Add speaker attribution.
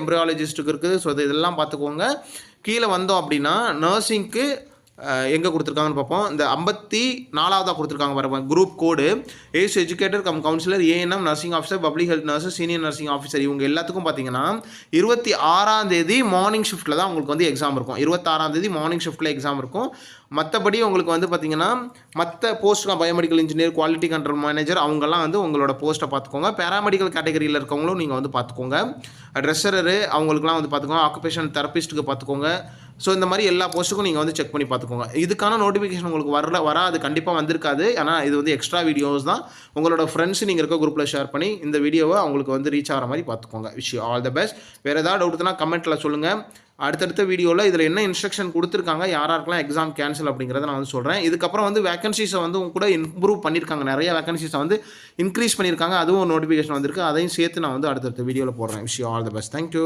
Speaker 1: எம்ப்ரியாலஜிஸ்ட்டுக்கு இருக்குது. ஸோ இதெல்லாம் பார்த்துக்கோங்க. கீழே வந்தோம் அப்படின்னா நர்சிங்க்கு எங்கே கொடுத்துருக்காங்கன்னு பார்ப்போம். இந்த 54ஆவதாக கொடுத்துருக்காங்க பாருங்க group code. As educator cum counsellor, ANM, nursing officer, public health nurses, senior nursing officer இவங்க எல்லாத்துக்கும் பார்த்தீங்கன்னா 26ஆம் தேதி மார்னிங் ஷிஃப்ட்டில் தான் உங்களுக்கு வந்து எக்ஸாம் இருக்கும். 26ஆம் தேதி மார்னிங் ஷிஃப்ட்டில் எக்ஸாம் இருக்கும். மற்றபடி உங்களுக்கு வந்து பார்த்தீங்கன்னா மற்ற போஸ்ட்லாம் biomedical engineer, quality control manager அவங்கெல்லாம் வந்து உங்களோட போஸ்ட்டை பார்த்துக்கோங்க. பேராமெடிக்கல் கேட்டகரியில் இருக்கவங்களும் நீங்கள் வந்து பார்த்துக்கோங்க. ட்ரெஸ்ஸரரு அவங்களுக்குலாம் வந்து பார்த்துக்கோங்க. ஆக்குபேஷன் தெரபிஸ்ட்டுக்கு பார்த்துக்கோங்க. ஸோ இந்த மாதிரி எல்லா போஸ்ட்டுக்கும் நீங்கள் வந்து செக் பண்ணி பார்த்துக்கோங்க. இதுக்கான நோட்டிஃபிகேஷன் உங்களுக்கு வராது, கண்டிப்பாக வந்திருக்காது. ஆனால் இது வந்து எக்ஸ்ட்ரா வீடியோஸ் தான். உங்களோட ஃப்ரெண்ட்ஸ் நீங்கள் இருக்க குரூப்பில் ஷேர் பண்ணி இந்த வீடியோவை அவங்களுக்கு வந்து ரீச் ஆகிற மாதிரி பார்த்துக்கோங்க. Wish you all the best. வேறு ஏதாவது டவுட்னா கமெண்ட்டில் சொல்லுங்கள். அடுத்தடுத்த வீடியோவில் இதில் என்ன இன்ஸ்ட்ரக்ஷன் கொடுத்துருக்காங்க, யாருக்கெல்லாம் எக்ஸாம் கேன்சல் அப்படிங்கிறத நான் வந்து சொல்கிறேன். இதுக்கப்புறம் வந்து வேகன்சிஸை வந்து கூட இம்ப்ரூவ் பண்ணியிருக்காங்க. நிறைய வேகன்சிஸை வந்து இன்க்ரீஸ் பண்ணியிருக்காங்க. அதுவும் நோட்டிஃபிகேஷன் வந்திருக்கு. அதையும் சேர்த்து நான் வந்து அடுத்தடுத்த வீடியோவில் போடுறேன். Wish you all the best. Thank you.